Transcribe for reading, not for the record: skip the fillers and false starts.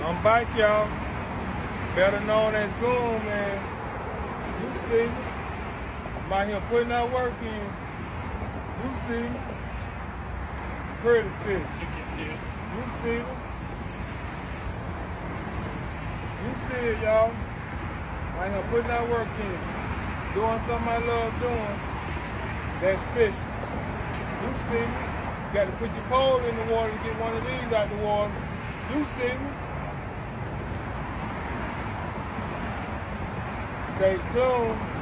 I'm back, y'all. Better known as Goon, man. You see me. I'm out here putting that work in. You see me. Pretty fish. You see me. You see it, y'all. I'm out here putting that work in. Doing something I love doing. That's fishing. You see me. You got to put your pole in the water to get one of these out the water. You see me. Stay tuned.